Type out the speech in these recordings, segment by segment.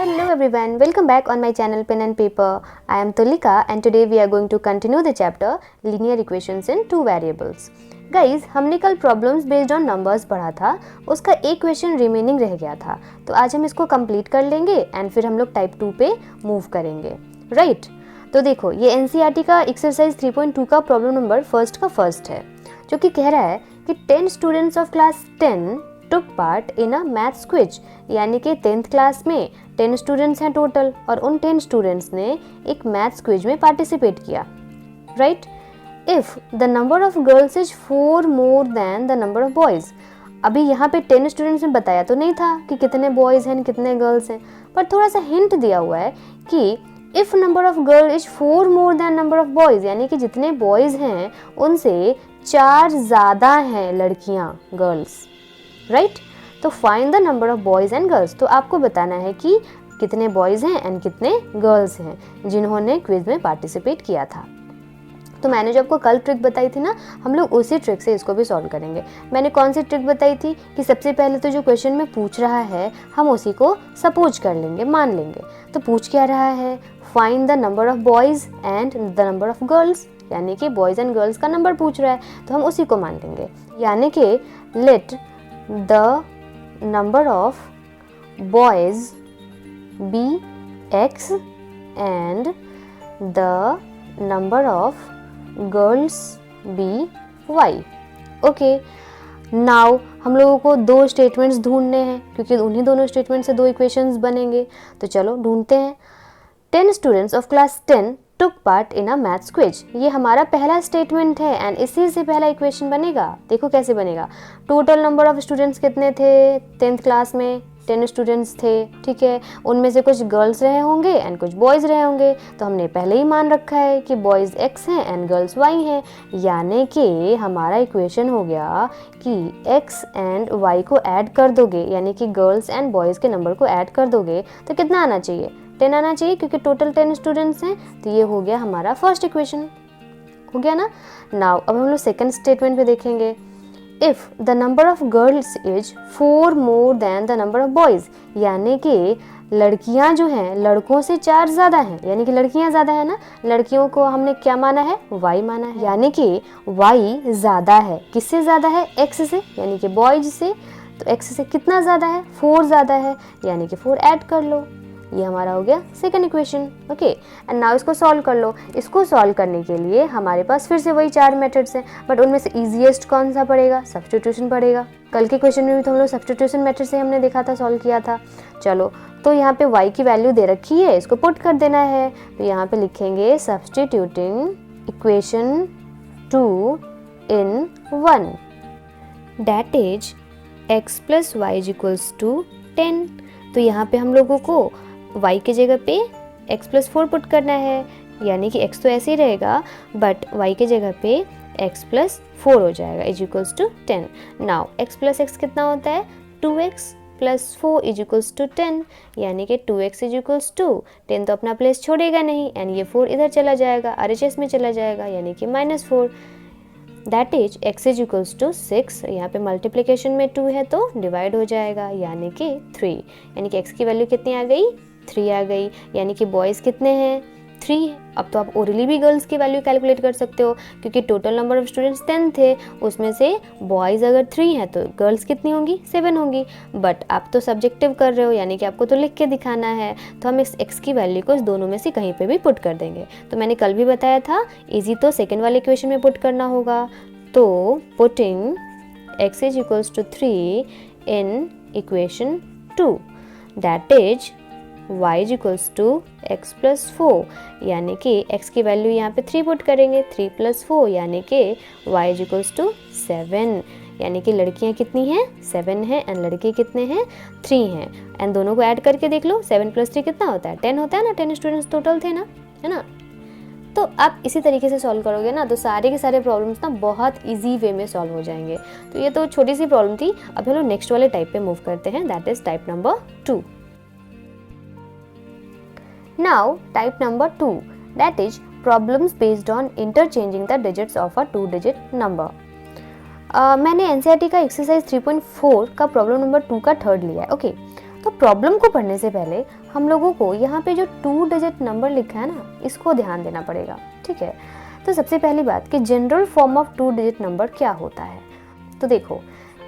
Hello everyone, welcome back on my channel Pen and Paper. I am Tulika and today we are going to continue the chapter Linear Equations in Two Variables. Guys, हमने कल problems based on numbers पढ़ा था, उसका एक question remaining रह गया था, तो आज हम इसको कंप्लीट कर लेंगे एंड फिर हम लोग टाइप 2 पे मूव करेंगे, राइट? तो देखो, ये एनसीईआरटी का एक्सरसाइज 3.2 का प्रॉब्लम नंबर फर्स्ट है, जो कि कह रहा है कि 10 students of class 10 took part in a maths quiz, यानी कि 10th क्लास में 10 स्टूडेंट्स हैं टोटल और उन 10 स्टूडेंट्स ने एक मैथ्स क्विज में पार्टिसिपेट किया, right? If the number of girls is 4 more than the number of boys. अभी यहाँ पे 10 स्टूडेंट्स में बताया तो नहीं था कि कितने बॉयज हैं कितने गर्ल्स हैं, पर थोड़ा सा हिंट दिया हुआ है कि if number of girl is 4 more than number of boys, यानी कि जितने बॉयज हैं उनसे 4 ज़्यादा हैं लड़कियाँ, गर्ल्स, राइट? तो find the number of boys and girls. तो आपको बताना है कि कितने बॉयज हैं एंड कितने गर्ल्स हैं जिन्होंने क्विज में पार्टिसिपेट किया था। तो मैंने जो आपको कल ट्रिक बताई थी ना, हम लोग उसी ट्रिक से इसको भी सॉल्व करेंगे। मैंने कौन सी ट्रिक बताई थी कि सबसे पहले तो जो क्वेश्चन में पूछ रहा है हम उसी को सपोज कर लेंगे, मान लेंगे। तो पूछ क्या रहा है, find the number of boys and the number of girls, यानी कि बॉयज एंड गर्ल्स का नंबर पूछ रहा है, तो हम उसी को मान लेंगे। यानी कि let the number of boys be x and the number of girls be y. Okay, now हम लोगों को दो स्टेटमेंट्स ढूंढने हैं क्योंकि उन्हीं दोनों स्टेटमेंट से दो इक्वेशंस बनेंगे। तो चलो ढूंढते हैं। 10 students of class 10 took part in a maths quiz, ये हमारा पहला स्टेटमेंट है एंड इसी से पहला इक्वेशन बनेगा। देखो कैसे बनेगा। टोटल नंबर ऑफ स्टूडेंट्स कितने थे 10th क्लास में? 10 स्टूडेंट्स थे, ठीक है। उनमें से कुछ गर्ल्स रहे होंगे एंड कुछ बॉयज़ रहे होंगे, तो हमने पहले ही मान रखा है कि बॉयज़ x हैं एंड गर्ल्स y हैं, यानी कि हमारा इक्वेशन हो गया कि x एंड y को ऐड कर दोगे, यानी कि गर्ल्स एंड बॉयज़ के नंबर को ऐड कर दोगे तो कितना आना चाहिए? 10 आना चाहिए, क्योंकि टोटल 10 स्टूडेंट्स हैं। तो ये हो गया हमारा फर्स्ट इक्वेशन, हो गया ना। नाउ अब हम लोग सेकंड स्टेटमेंट पे देखेंगे। If the number of girls is 4 more than the number of boys, यानी कि लड़कियां जो हैं लड़कों से 4 ज़्यादा हैं, यानी कि लड़कियां ज़्यादा है ना। लड़कियों को हमने क्या माना है? y माना है, यानी कि y ज़्यादा है। किससे ज़्यादा है? x से, यानी कि बॉयज से। तो x से कितना ज़्यादा है? 4 ज़्यादा है, यानी कि 4 ऐड कर लो। ये हमारा हो गया second equation, okay. And now इसको सॉल्व कर लो। इसको सॉल्व करने के लिए हमारे पास फिर से वही 4 मेथड्स हैं, बट उनमें से इजीएस्ट कौन सा पड़ेगा? सब्स्टिट्यूशन पड़ेगा। कल के क्वेश्चन में भी तो हम लोग सब्स्टिट्यूशन मेथड से हमने देखा था, सॉल्व किया था। चलो, तो यहाँ पे y की वैल्यू दे रखी है, इसको पुट कर देना है। तो यहाँ पे लिखेंगे substituting equation 2 in 1, that is x plus y is equals to 10। तो यहाँ पे हम लोगों को y के जगह पे x प्लस 4 पुट करना है, यानी कि x तो ऐसे ही रहेगा बट y के जगह पे x प्लस 4 हो जाएगा is equals to 10। Now x plus x कितना होता है? 2x plus 4 is equals to 10, यानी कि 2x इज इक्वल्स टू 10 तो अपना प्लेस छोड़ेगा नहीं एंड ये 4 इधर चला जाएगा, RHS में चला जाएगा, यानी कि -4। That is x is equals to 6। यहाँ पे मल्टीप्लिकेशन में 2 है तो डिवाइड हो जाएगा, यानी कि 3, यानी कि x की वैल्यू कितनी आ गई? 3 आ गई, यानी कि बॉयज़ कितने हैं? 3। अब तो आप ओरली भी गर्ल्स की वैल्यू कैलकुलेट कर सकते हो, क्योंकि टोटल नंबर ऑफ स्टूडेंट्स 10 थे, उसमें से बॉयज़ अगर 3 हैं तो गर्ल्स कितनी होंगी? 7 होंगी। बट आप तो सब्जेक्टिव कर रहे हो, यानी कि आपको तो लिख के दिखाना है, तो हम इस x की वैल्यू को इस दोनों में से कहीं पे भी पुट कर देंगे। तो मैंने कल भी बताया था, इजी तो सेकेंड वाले इक्वेशन में पुट करना होगा। तो putting x is equals to 3 in equation 2, that is y is equals to x plus 4, यानी कि x की वैल्यू यहाँ पे 3 पुट करेंगे, 3 प्लस 4 यानी कि y इज इक्वल्स टू 7, यानी कि लड़कियाँ कितनी हैं? 7 हैं एंड लड़के कितने हैं? 3 हैं। एंड दोनों को ऐड करके देख लो, 7 प्लस 3 कितना होता है? 10 होता है ना। 10 स्टूडेंट्स टोटल थे ना, है ना। तो आप इसी तरीके से सॉल्व करोगे ना तो सारे के सारे प्रॉब्लम्स ना बहुत इजी वे में सॉल्व हो जाएंगे। तो ये तो छोटी सी प्रॉब्लम थी। अब हम लोग नेक्स्ट वाले टाइप पे मूव करते हैं, that is type number 2। Now type number 2, that is problems based on interchanging the digits of a 2 digit number. मैंने एनसीईआरटी का एक्सरसाइज 3.4 का प्रॉब्लम नंबर 2 का थर्ड लिया है, ओके। तो प्रॉब्लम को पढ़ने से पहले हम लोगों को यहाँ पे जो 2 डिजिट नंबर लिखा है ना, इसको ध्यान देना पड़ेगा, ठीक है। तो सबसे पहली बात कि general form of 2 digit number क्या होता है। तो देखो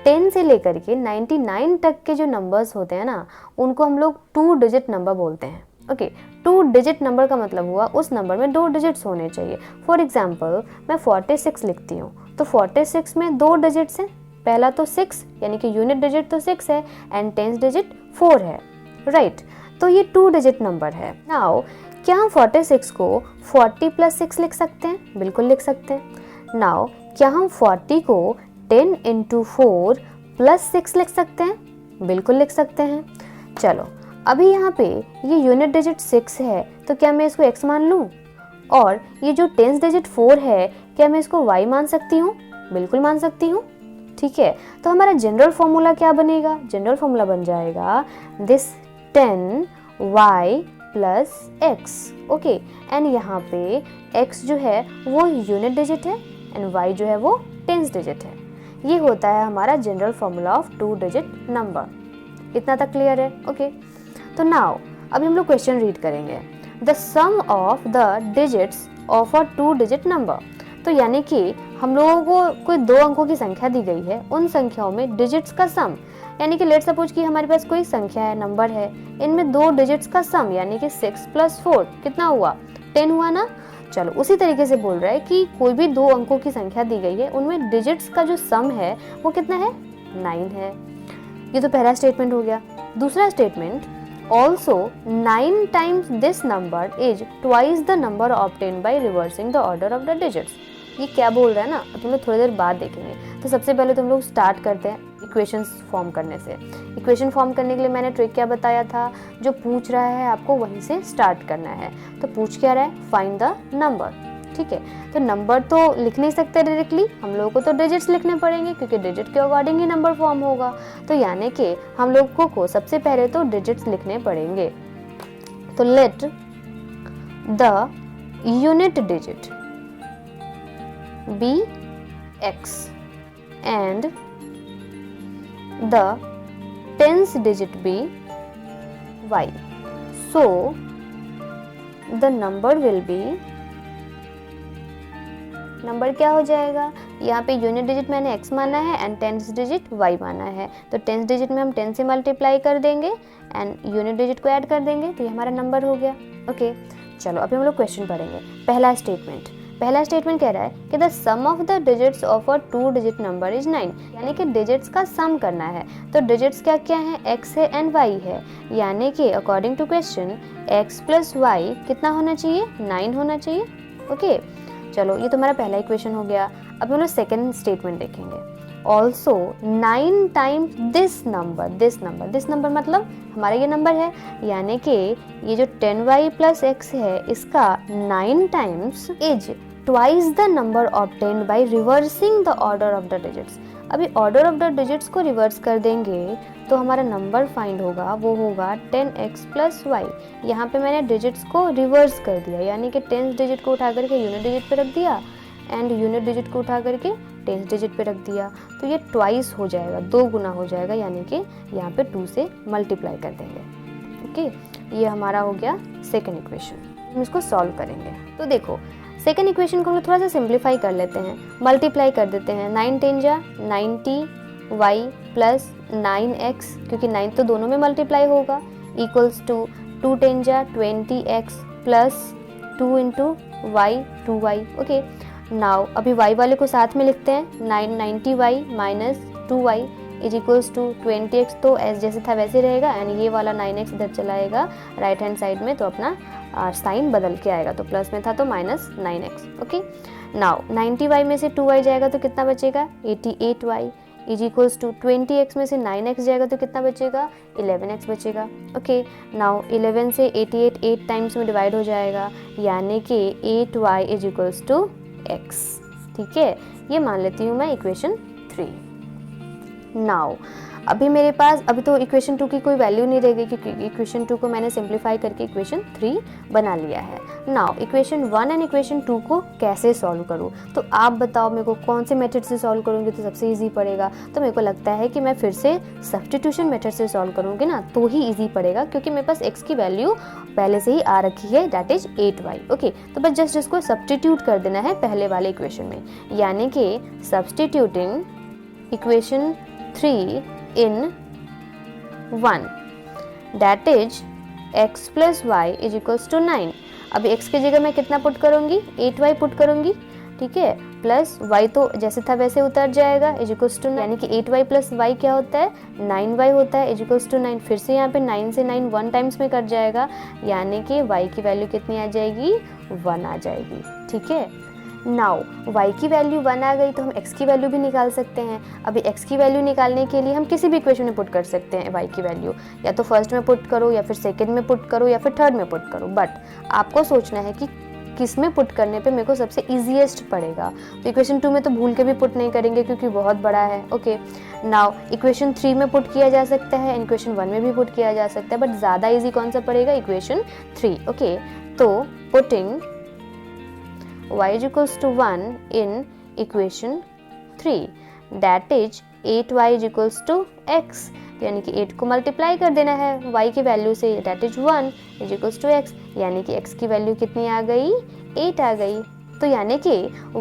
10 से लेकर के 99 तक के जो नंबर्स होते हैं ना, उनको हम लोग 2 डिजिट नंबर बोलते हैं। ओके, 2 डिजिट नंबर का मतलब हुआ उस नंबर में 2 डिजिट्स होने चाहिए। फॉर एग्जाम्पल मैं 46 लिखती हूँ, तो 46 में 2 डिजिट्स हैं। पहला तो 6 यानी कि यूनिट डिजिट तो 6 है एंड 10th डिजिट 4 है, राइट। तो ये 2 डिजिट नंबर है। नाउ क्या हम 46 को 40 + 6 लिख सकते हैं? बिल्कुल लिख सकते हैं। नाउ क्या हम 40 को 10 × 4 + 6 लिख सकते हैं? बिल्कुल लिख सकते हैं। चलो अभी यहाँ पे ये यूनिट डिजिट 6 है, तो क्या मैं इसको x मान लूँ? और ये जो 10th डिजिट 4 है, क्या मैं इसको y मान सकती हूँ? बिल्कुल मान सकती हूँ, ठीक है। तो हमारा जनरल फॉर्मूला क्या बनेगा? जनरल फॉर्मूला बन जाएगा this 10y + x, okay. And यहाँ पे x जो है वो यूनिट डिजिट है एंड y जो है वो 10th डिजिट है। ये होता है हमारा general formula of 2 digit number. इतना तक क्लियर है? ओके। तो नाउ अभी हम लोग क्वेश्चन रीड करेंगे। The sum of the digits of a 2 digit number. तो यानी कि हम लोगों को कोई 2 अंकों की संख्या दी गई है, उन संख्याओं में डिजिट्स का सम, यानी कि लेट सपोज कि हमारे पास कोई संख्या है, नंबर है, इनमें 2 डिजिट्स का सम यानी कि 6 + 4 कितना हुआ? 10 हुआ ना। चलो उसी तरीके से बोल रहा है कि कोई भी 2 अंकों की संख्या दी गई है, उनमें डिजिट्स का जो सम है वो कितना है? 9 है। ये तो पहला स्टेटमेंट हो गया। दूसरा statement, also 9 times this number is twice the number obtain by reversing the order of the digits. ये क्या बोल रहा है ना, अब हम लोग थोड़ी देर बाद देखेंगे। तो सबसे पहले तो हम लोग स्टार्ट करते हैं इक्वेशंस फॉर्म करने से। इक्वेशन फॉर्म करने के लिए मैंने ट्रिक क्या बताया था? जो पूछ रहा है आपको वहीं से स्टार्ट करना है। तो पूछ क्या रहा है? फाइंड द नंबर, ठीक है। तो नंबर तो लिख नहीं सकते डायरेक्टली, हम लोगों को तो डिजिट्स लिखने पड़ेंगे क्योंकि डिजिट के अकॉर्डिंग ही नंबर फॉर्म होगा। तो यानी कि हम लोगों को सबसे पहले तो डिजिट्स लिखने पड़ेंगे। तो let the unit digit be x and the 10th digit be y. So the number will be, number क्या हो जाएगा? यहाँ पे यूनिट डिजिट मैंने x माना है एंड 10th डिजिट y माना है, तो 10th डिजिट में हम 10 से मल्टीप्लाई कर देंगे एंड यूनिट डिजिट को ऐड कर देंगे, तो ये हमारा नंबर हो गया, ओके। चलो अभी हम लोग क्वेश्चन पढ़ेंगे। पहला स्टेटमेंट कह रहा है कि the sum of the digits of a 2 digit number is 9, यानी कि डिजिट्स का सम करना है। तो डिजिट्स क्या क्या है? x है एंड y है, यानी कि according to question x + y कितना होना चाहिए? 9 होना चाहिए, ओके। चलो ये तो हमारा पहला इक्वेशन हो गया। अब हम लोग सेकेंड स्टेटमेंट देखेंगे। ऑल्सो 9 टाइम्स दिस नंबर मतलब हमारा ये नंबर है, यानी कि ये जो 10y + x है इसका 9 times is twice the number obtained by reversing the order of the digits. अभी ऑर्डर ऑफ द डिजिट्स को रिवर्स कर देंगे तो हमारा नंबर फाइंड होगा, वो होगा 10x + y। यहाँ पे मैंने डिजिट्स को रिवर्स कर दिया, यानी कि 10th डिजिट को उठा करके यूनिट डिजिट पे रख दिया एंड यूनिट डिजिट को उठा करके 10th डिजिट पे रख दिया, तो ये ट्वाइस हो जाएगा, 2 गुना हो जाएगा, यानी कि यहाँ पे 2 से मल्टीप्लाई कर देंगे, ओके। ये हमारा हो गया सेकेंड इक्वेशन। हम इसको सॉल्व करेंगे। तो देखो सेकेंड इक्वेशन को हम लोग थोड़ा सा सिंप्लीफाई कर लेते हैं, मल्टीप्लाई कर देते हैं। 9 × 10 = 90y + 9x, क्योंकि 9 तो दोनों में मल्टीप्लाई होगा, equals to 2 × 10 = 20x + 2 × y 2y, okay. Now अभी y वाले को साथ में लिखते हैं, 90y - 2y = 20x, तो एस जैसे था वैसे रहेगा एंड ये वाला 9x इधर चलाएगा राइट हैंड साइड में, तो अपना साइन बदल के आएगा, तो प्लस में था तो -9x, ओके। नाउ 90y में से 2y जाएगा तो कितना बचेगा? 88y = 20x में से 9x जाएगा तो कितना बचेगा? 11x बचेगा, ओके। नाउ 11 से 88 8 टाइम्स में डिवाइड हो जाएगा, यानी कि 8y = x, ठीक है। ये मान लेती हूँ मैं इक्वेशन 3। नाउ अभी मेरे पास अभी तो इक्वेशन 2 की कोई वैल्यू नहीं रहेगी क्योंकि इक्वेशन 2 को मैंने सिंप्लीफाई करके इक्वेशन 3 बना लिया है। नाउ इक्वेशन 1 एंड इक्वेशन 2 को कैसे सॉल्व करूँ, तो आप बताओ मेरे को कौन से मेथड से सॉल्व करूँगी तो सबसे ईजी पड़ेगा। तो मेरे को लगता है कि मैं फिर से सब्स्टिट्यूशन मेथड से सॉल्व करूँगी ना तो ही ईजी पड़ेगा, क्योंकि मेरे पास x की वैल्यू पहले से ही आ रखी है, दैट इज 8y। ओके, तो बस जस्ट इसको सब्स्टिट्यूट कर देना है पहले वाले इक्वेशन में, यानी कि substituting equation 3 in 1, that is x plus y is equals to 9। अब x की जगह मैं कितना पुट करूँगी, 8y पुट करूँगी, ठीक है, प्लस y तो जैसे था वैसे उतर जाएगा, इज इक्वल्स टू, यानी कि 8y प्लस y क्या होता है, 9y होता है, इज इक्वल्स टू 9। फिर से यहाँ पे 9 से 9 1 टाइम्स में कट जाएगा, यानी कि y की वैल्यू कितनी आ जाएगी, 1 आ जाएगी, ठीक है। नाउ y की वैल्यू 1 आ गई तो हम x की वैल्यू भी निकाल सकते हैं। अभी x की वैल्यू निकालने के लिए हम किसी भी इक्वेशन में पुट कर सकते हैं y की वैल्यू, या तो फर्स्ट में पुट करो या फिर सेकंड में पुट करो या फिर थर्ड में पुट करो, बट आपको सोचना है कि किस में पुट करने पे मेरे को सबसे ईजीएस्ट पड़ेगा। तो इक्वेशन 2 में तो भूल के भी पुट नहीं करेंगे क्योंकि बहुत बड़ा है। ओके, नाउ इक्वेशन 3 में पुट किया जा सकता है, इक्वेशन 1 में भी पुट किया जा सकता है, बट ज़्यादा ईजी कौन सा पड़ेगा, इक्वेशन 3। ओके, तो putting y is equals to 1 in equation 3, that is 8y is equals to x, यानी कि 8 को मल्टीप्लाई कर देना है y की वैल्यू से, that is 1 is equals to x, यानी कि x की वैल्यू कितनी आ गई, 8 आ गई। तो यानी कि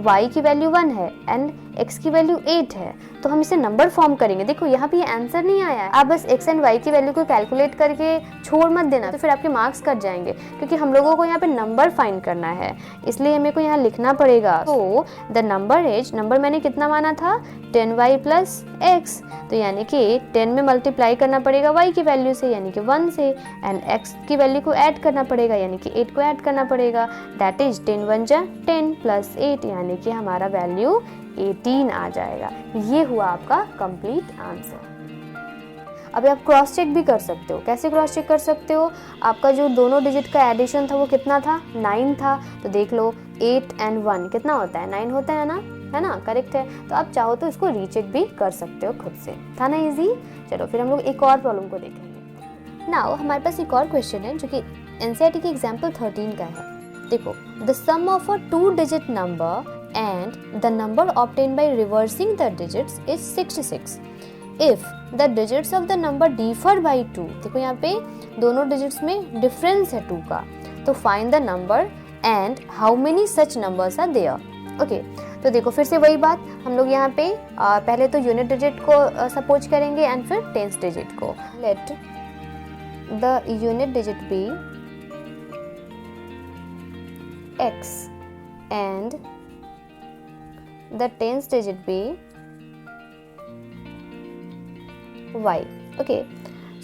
y की वैल्यू 1 है एंड x की वैल्यू 8 है, तो हम इसे नंबर फॉर्म करेंगे। देखो यहाँ पे आंसर नहीं आया है, आप बस x एंड y की वैल्यू को कैलकुलेट करके छोड़ मत देना, तो फिर आपके मार्क्स कट जाएंगे, क्योंकि हम लोगों को यहाँ पे नंबर फाइंड करना है, इसलिए मेरे को यहाँ लिखना पड़ेगा। तो द नंबर इज, नंबर मैंने कितना माना था, 10y प्लस x, तो यानी कि 10 में मल्टीप्लाई करना पड़ेगा y की वैल्यू से, यानी कि 1 से, एंड x की वैल्यू को ऐड करना पड़ेगा, यानी कि 8 को ऐड करना पड़ेगा, दैट इज 10 1 जा 10 प्लस 8, यानी कि हमारा वैल्यू 18 आ जाएगा। ये हुआ आपका कंप्लीट आंसर। अभी आप क्रॉस चेक भी कर सकते हो। कैसे क्रॉस चेक कर सकते हो, आपका जो दोनों डिजिट का एडिशन था वो कितना था, 9 था, तो देख लो 8 एंड 1 कितना होता है, 9 होता है ना, करेक्ट है। तो आप चाहो तो इसको रीचेक भी कर सकते हो खुद से, था ना इजी। चलो फिर हम लोग एक और प्रॉब्लम को देखेंगे। नाउ हमारे पास एक और क्वेश्चन है जो कि एनसीईआरटी के एग्जाम्पल 13 का है। देखो, the sum of a 2 digit number and the number obtained by reversing the digits is 66 if the digits of the number differ by 2। देखो यहाँ पे दोनों डिजिट्स में डिफरेंस है 2 का, तो find the number and how many such numbers are there. Okay, तो देखो फिर से वही बात, हम लोग यहाँ पे पहले तो यूनिट डिजिट को सपोज करेंगे एंड फिर टेंस डिजिट को। Let the unit digit be x and the tens digit be y। okay,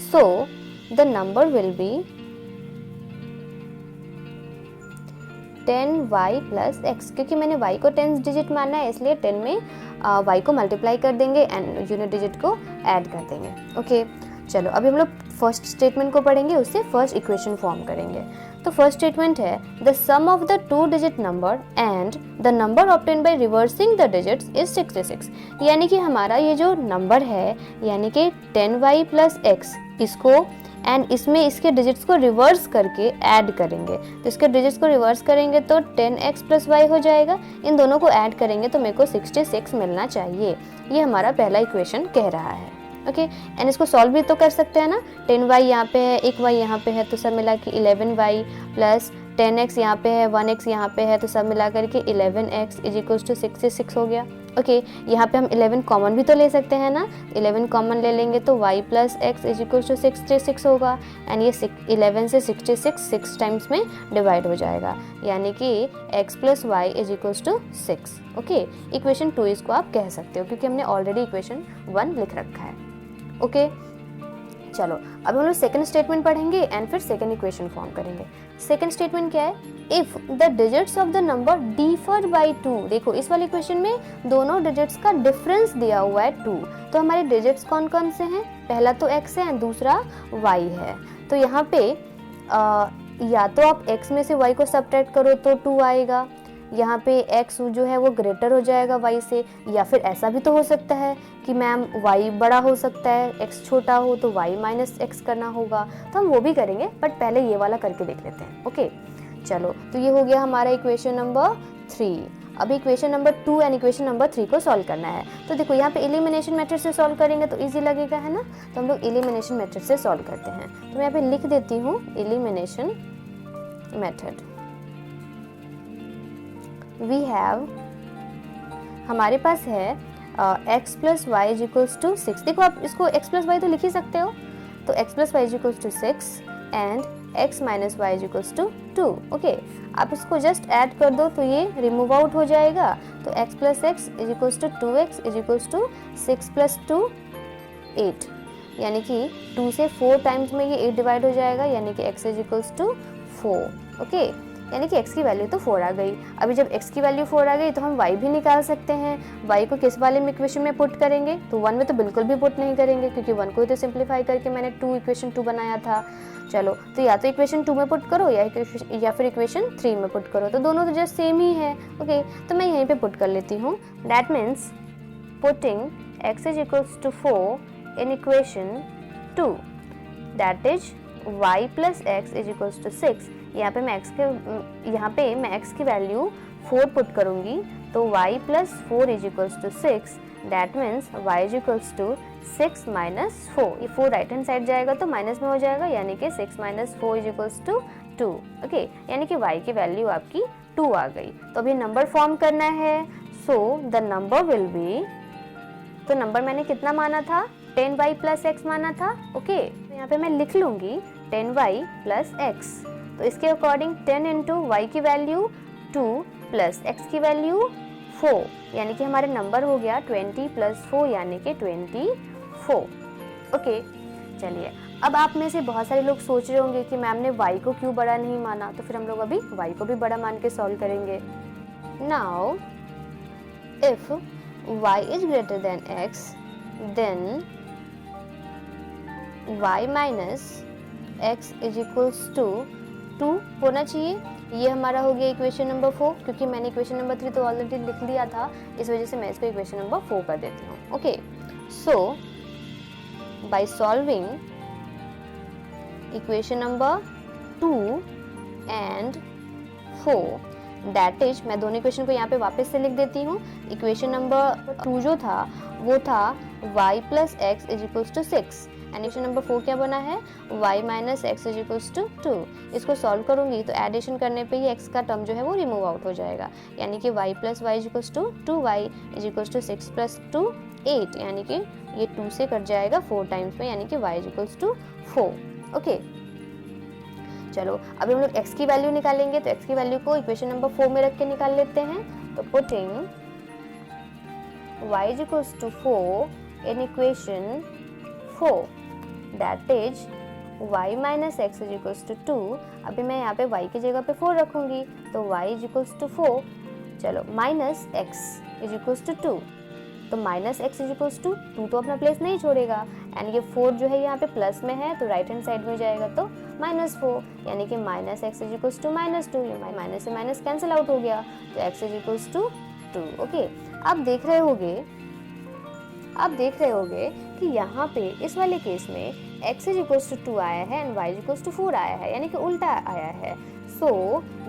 so the number will be 10y plus x, क्योंकि मैंने y को टेंस डिजिट माना है इसलिए 10 में y को मल्टीप्लाई कर देंगे एंड यूनिट डिजिट को ऐड कर देंगे। ओके, चलो अभी हम लोग फर्स्ट स्टेटमेंट को पढ़ेंगे, उससे फर्स्ट इक्वेशन फॉर्म करेंगे। तो फर्स्ट स्टेटमेंट है the sum of the 2 digit number and the number obtain by reversing the digits is 66, यानी कि हमारा ये जो नंबर है यानी कि 10y प्लस x, इसको एंड इसमें इसके डिजिट्स को रिवर्स करके ऐड करेंगे, तो इसके डिजिट्स को रिवर्स करेंगे तो 10x प्लस y हो जाएगा, इन दोनों को ऐड करेंगे तो मेरे को 66 मिलना चाहिए। ये हमारा पहला इक्वेशन कह रहा है। ओके, एंड इसको सॉल्व भी तो कर सकते हैं ना, 10y यहाँ पे है, एक y यहाँ पे है, तो सब मिला के 11y प्लस 10x यहाँ पे है, 1x यहाँ पे है, तो सब मिला करके 11x इज इक्वल्स टू 66 हो गया। ओके, यहाँ पे हम 11 कॉमन भी तो ले सकते हैं ना, 11 कॉमन ले लेंगे तो y plus x is equals to 66 होगा, एंड ये 11 से 66 6 टाइम्स में डिवाइड हो जाएगा, यानी कि x plus y is equals to 6। Okay, equation 2 इसको आप कह सकते हो क्योंकि हमने ऑलरेडी इक्वेशन 1 लिख रखा है। ओके, चलो अब हम लोग सेकंड स्टेटमेंट पढ़ेंगे एंड फिर सेकंड इक्वेशन फॉर्म करेंगे। सेकंड स्टेटमेंट क्या है, if the digits of the number differ by 2। देखो इस वाले इक्वेशन में दोनों डिजिट्स का डिफरेंस दिया हुआ है 2, तो हमारे डिजिट्स कौन कौन से हैं, पहला तो x है एंड दूसरा y है। तो यहाँ पे या तो आप x में से y को सब्ट्रैक्ट करो तो 2 आएगा, यहाँ पे x जो है वो ग्रेटर हो जाएगा y से, या फिर ऐसा भी तो हो सकता है कि मैम y बड़ा हो सकता है, x छोटा हो तो y माइनस एक्स करना होगा, तो हम वो भी करेंगे, बट पहले ये वाला करके देख लेते हैं। ओके चलो, तो ये हो गया हमारा इक्वेशन नंबर 3। अब equation number 2 and equation number 3 को सॉल्व करना है। तो देखो यहाँ पे एलिमिनेशन मेथड से सॉल्व करेंगे तो इजी लगेगा, है ना, तो हम लोग एलिमिनेशन मेथड से सॉल्व करते हैं। तो मैं यहाँ पे लिख देती हूँ एलिमिनेशन मेथड। वी हैव, हमारे पास है x plus y is equals to 6। देखो आप इसको x प्लस वाई तो लिख ही सकते हो, तो x plus y is equals to 6 and x minus y is equals to 2। Okay, आप इसको जस्ट ऐड कर दो तो ये रिमूव आउट हो जाएगा। तो x plus x is equals to 2x is equals to 6 plus 2 8, यानी कि 2 से 4 टाइम्स में ये 8 डिवाइड हो जाएगा, यानी कि x is equals to 4। Okay, यानी कि x की वैल्यू तो 4 आ गई। अभी जब x की वैल्यू 4 आ गई तो हम y भी निकाल सकते हैं। y को किस वाले में इक्वेशन में पुट करेंगे, तो 1 में तो बिल्कुल भी पुट नहीं करेंगे, क्योंकि 1 को ही तो सिंप्लीफाई करके मैंने इक्वेशन 2 बनाया था। चलो, तो या तो इक्वेशन 2 में पुट करो या फिर इक्वेशन 3 में पुट करो, तो दोनों तो जस्ट सेम ही है। ओके, तो मैं यहीं पे पुट कर लेती हूँ। That means putting x is equals to 4 in equation 2, that is y plus x is equals to 6। यहाँ पे मैं x की वैल्यू 4 पुट करूँगी, तो y plus 4 is equals to 6, that means y is equals to 6 minus 4। ये 4 right hand side जाएगा तो minus में हो जाएगा, यानी कि 6 minus 4 is equals to 2। Okay, यानी कि y की वैल्यू आपकी 2 आ गई। तो अभी नंबर फॉर्म करना है, so the number will B, तो नंबर मैंने कितना माना था, 10y प्लस एक्स माना था। ओके, तो यहाँ पे मैं लिख लूँगी 10y प्लस एक्स, तो इसके अकॉर्डिंग 10 इंटू वाई की वैल्यू 2 प्लस एक्स की वैल्यू 4, यानी कि हमारे नंबर हो गया 20 प्लस 4 यानी कि 24। ओके, चलिए, अब आप में से बहुत सारे लोग सोच रहे होंगे कि मैम ने y को क्यों बड़ा नहीं माना, तो फिर हम लोग अभी y को भी बड़ा मान के सॉल्व करेंगे। Now if y is greater than x, then y minus x is equals to 2 होना चाहिए। ये हमारा हो गया इक्वेशन नंबर 4, क्योंकि मैंने इक्वेशन नंबर 3 तो ऑलरेडी लिख लिया था, इस वजह से मैं इसको इक्वेशन नंबर 4 कर देती हूँ। Okay, so by solving equation number 2 and 4, that is, मैं दोनों इक्वेशन को यहाँ पे वापस से लिख देती हूँ। इक्वेशन नंबर 2 जो था वो था y plus x is equals to 6, and equation number 4 क्या बना है, y minus x is equals to 2। इसको सॉल्व करूंगी तो एडिशन करने पे ही x का टर्म जो है वो रिमूव आउट हो जाएगा, यानी कि y plus y is equals to 2y is equals to 6 plus 2 8, यानी कि ये 2 से कट जाएगा 4 टाइम्स में, यानी कि y is equals to 4। Okay, चलो अभी हम लोग x की वैल्यू निकालेंगे, तो x की वैल्यू को इक्वेशन नंबर 4 में रख के निकाल लेते हैं। तो putting y is equals to 4 in equation 4, that is y minus x is equals to 2। अभी मैं यहाँ पे y की जगह पे 4 रखूँगी, तो y इज इक्वल्स टू 4, चलो minus x is equals to 2, तो minus x is equals to 2 तो अपना प्लेस नहीं छोड़ेगा, एंड ये 4 जो है यहाँ पे प्लस में है तो राइट हैंड साइड में जाएगा तो माइनस 4, यानी कि minus x is equals to minus 2, ये माइनस से माइनस कैंसिल आउट हो गया, तो x is equals to 2। Okay, आप देख रहे होगे कि यहाँ पे इस वाले केस में x इज इक्वल्स टू 2 आया है and y is equals to 4 आया है, यानी कि उल्टा आया है। So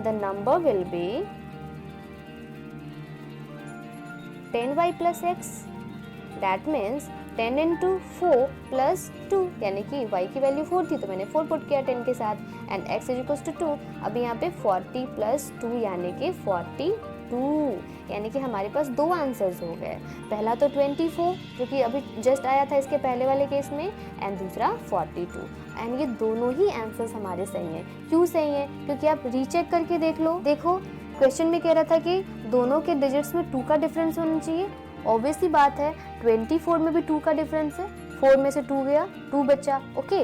the number will be 10y plus x, that means 10 into 4 plus 2, यानी कि y की वैल्यू 4 थी तो मैंने 4 पुट किया 10 के साथ, and x is equals to 2। अभी यहाँ पे 40 प्लस 2 यानी कि 42, यानी कि हमारे पास 2 आंसर्स हो गए। पहला तो 24 जो कि अभी जस्ट आया था इसके पहले वाले केस में, एंड दूसरा 42, एंड ये दोनों ही आंसर्स हमारे सही हैं। क्यों सही हैं? क्योंकि आप रीचेक करके देख लो। देखो क्वेश्चन में कह रहा था कि दोनों के डिजिट्स में 2 का डिफरेंस होना चाहिए। ऑब्वियस सी बात है, 24 में भी 2 का डिफरेंस है, 4 में से 2 गया 2 बचा। ओके,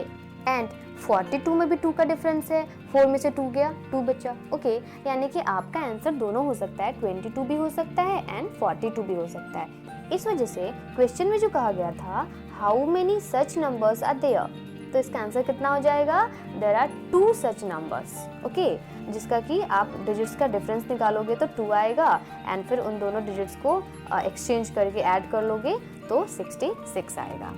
एंड 42 में भी 2 का डिफरेंस है, 4 में से 2 गया 2 बचा। ओके, यानी कि आपका आंसर दोनों हो सकता है, 22 भी हो सकता है एंड 42 भी हो सकता है। इस वजह से क्वेश्चन में जो कहा गया था how many such numbers are there, तो इसका आंसर कितना हो जाएगा, there are 2 such numbers, okay, जिसका कि आप डिजिट्स का डिफरेंस निकालोगे तो 2 आएगा एंड फिर उन दोनों डिजिट्स को एक्सचेंज करके ऐड कर लोगे तो 66 आएगा,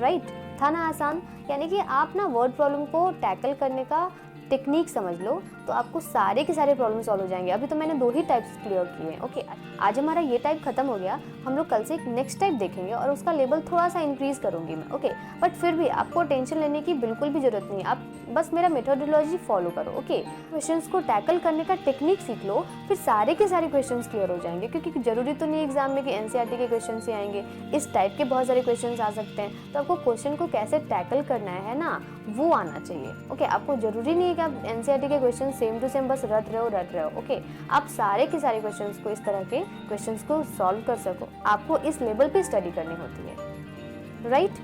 राइट। था ना आसान। यानी कि आप ना वर्ड प्रॉब्लम को टैकल करने का टेक्निक समझ लो तो आपको सारे के सारे प्रॉब्लम सॉल्व हो जाएंगे। अभी तो मैंने 2 ही टाइप्स क्लियर किए हैं, ओके। आज हमारा ये टाइप खत्म हो गया, हम लोग कल से एक नेक्स्ट टाइप देखेंगे और उसका लेवल थोड़ा सा इंक्रीज करूंगी मैं, ओके। बट फिर भी आपको टेंशन लेने की बिल्कुल भी जरूरत नहीं, आप बस मेरा मेथोडोलॉजी फॉलो करो, ओके। क्वेश्चंस को टैकल करने का टेक्निक सीख लो, फिर सारे के सारे क्वेश्चंस क्लियर हो जाएंगे, क्योंकि जरूरी तो नहीं एग्जाम में कि एनसीईआरटी के क्वेश्चन ही आएंगे, इस टाइप के बहुत सारे क्वेश्चंस आ सकते हैं। तो आपको क्वेश्चन को कैसे टैकल करना है ना, वो आना चाहिए, ओके। आपको जरूरी नहीं है कि आप एनसीईआरटी के क्वेश्चन सेम टू सेम बस रट रहे हो, ओके। आप सारे के सारे क्वेश्चंस को, इस तरह के क्वेश्चंस को सॉल्व कर सको, आपको इस लेवल पे स्टडी करनी होती है, राइट।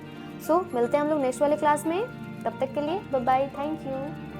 सो मिलते हैं हम लोग नेक्स्ट वाले क्लास में, तब तक के लिए बाय बाय, थैंक यू।